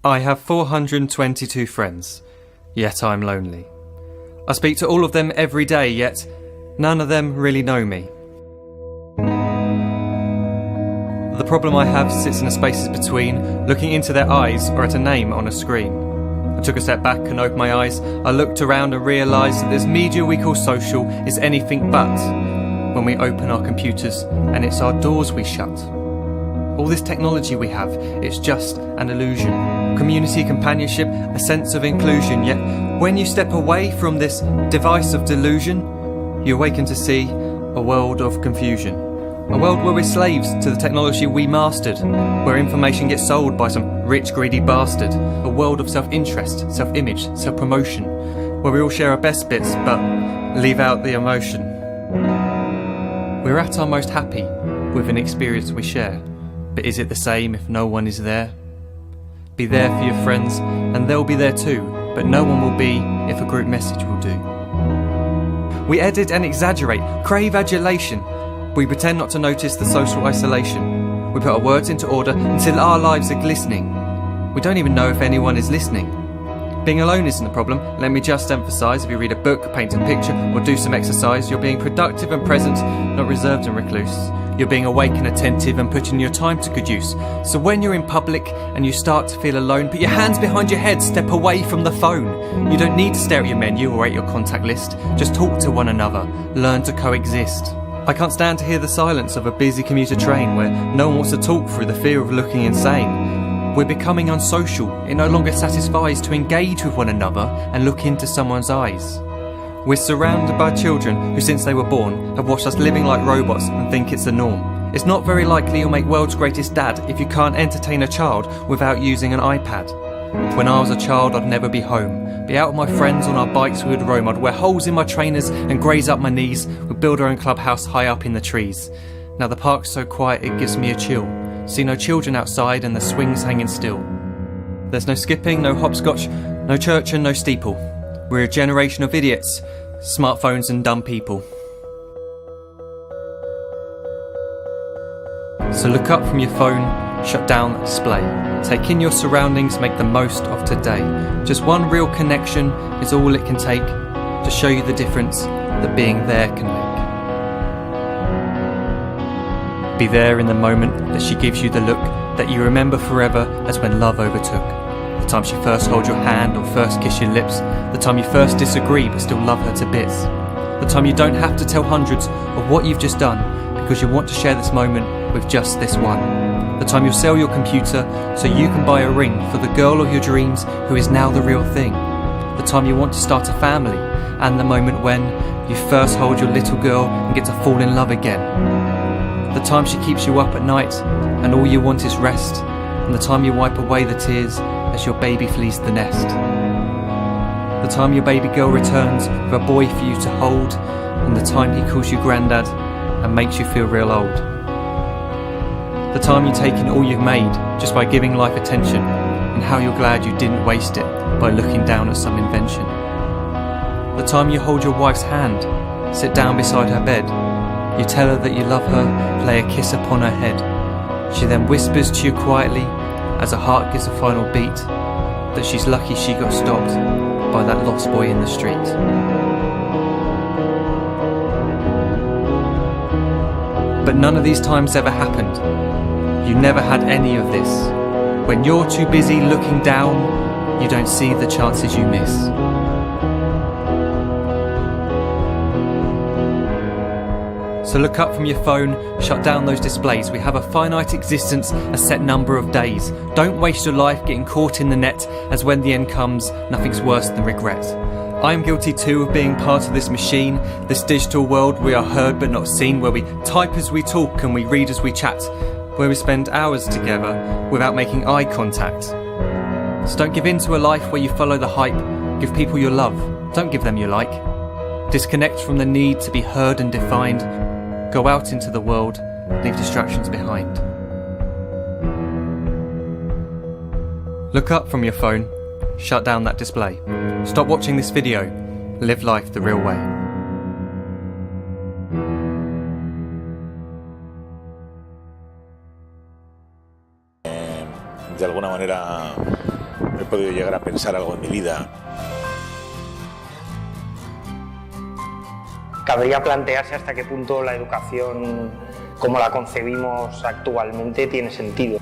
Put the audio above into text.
I have 422 friends, yet I'm lonely. I speak to all of them every day, yet none of them really know me. The problem I have sits in the spaces between looking into their eyes or at a name on a screen. I took a step back and opened my eyes. I looked around and realised that this media we call social is anything but when we open our computers and it's our doors we shut. All this technology we have, it's just an illusion. Community, companionship, a sense of inclusion. Yet when you step away from this device of delusion, you awaken to see a world of confusion. A world where we're slaves to the technology we mastered, where information gets sold by some rich, greedy bastard. A world of self-interest, self-image, self-promotion, where we all share our best bits but leave out the emotion. We're at our most happy with an experience we share. But is it the same if no one is there? Be there for your friends, and they'll be there too, but no one will be if a group message will do. We edit and exaggerate, crave adulation. We pretend not to notice the social isolation. We put our words into order until our lives are glistening. We don't even know if anyone is listening. Being alone isn't the problem. Let me just emphasise, if you read a book, paint a picture, or do some exercise, you're being productive and present, not reserved and recluse. You're being awake and attentive and putting your time to good use. So when you're in public and you start to feel alone, put your hands behind your head, step away from the phone. You don't need to stare at your menu or at your contact list. Just talk to one another. Learn to coexist. I can't stand to hear the silence of a busy commuter train where no one wants to talk through the fear of looking insane. We're becoming unsocial. It no longer satisfies to engage with one another and look into someone's eyes. We're surrounded by children who, since they were born, have watched us living like robots and think it's the norm. It's not very likely you'll make world's greatest dad if you can't entertain a child without using an iPad. When I was a child, I'd never be home. Be out with my friends on our bikes, we would roam. I'd wear holes in my trainers and graze up my knees. We'd build our own clubhouse high up in the trees. Now the park's so quiet it gives me a chill. See no children outside and the swings hanging still. There's no skipping, no hopscotch, no church and no steeple. We're a generation of idiots, smartphones and dumb people. So look up from your phone, shut down the display. Take in your surroundings, make the most of today. Just one real connection is all it can take to show you the difference that being there can make. Be there in the moment that she gives you the look that you remember forever as when love overtook. The time she first holds your hand or first kiss your lips. The time you first disagree but still love her to bits. The time you don't have to tell hundreds of what you've just done because you want to share this moment with just this one. The time you'll sell your computer so you can buy a ring for the girl of your dreams who is now the real thing. The time you want to start a family, and the moment when you first hold your little girl and get to fall in love again. The time she keeps you up at night and all you want is rest, and the time you wipe away the tears as your baby flees the nest. The time your baby girl returns with a boy for you to hold, and the time he calls you granddad and makes you feel real old. The time you take in all you've made just by giving life attention, and how you're glad you didn't waste it by looking down at some invention. The time you hold your wife's hand, sit down beside her bed, you tell her that you love her, lay a kiss upon her head. She then whispers to you quietly as her heart gives a final beat that she's lucky she got stopped by that lost boy in the street. But none of these times ever happened. You never had any of this. When you're too busy looking down, you don't see the chances you miss. So look up from your phone, shut down those displays. We have a finite existence, a set number of days. Don't waste your life getting caught in the net, as when the end comes, nothing's worse than regret. I am guilty too of being part of this machine, this digital world we are heard but not seen, where we type as we talk and we read as we chat, where we spend hours together without making eye contact. So don't give in to a life where you follow the hype. Give people your love, don't give them your like. Disconnect from the need to be heard and defined. Go out into the world, leave distractions behind. Look up from your phone, shut down that display. Stop watching this video, live life the real way. De alguna manera he podido llegar a pensar algo en mi vida. Cabría plantearse hasta qué punto la educación, como la concebimos actualmente, tiene sentido.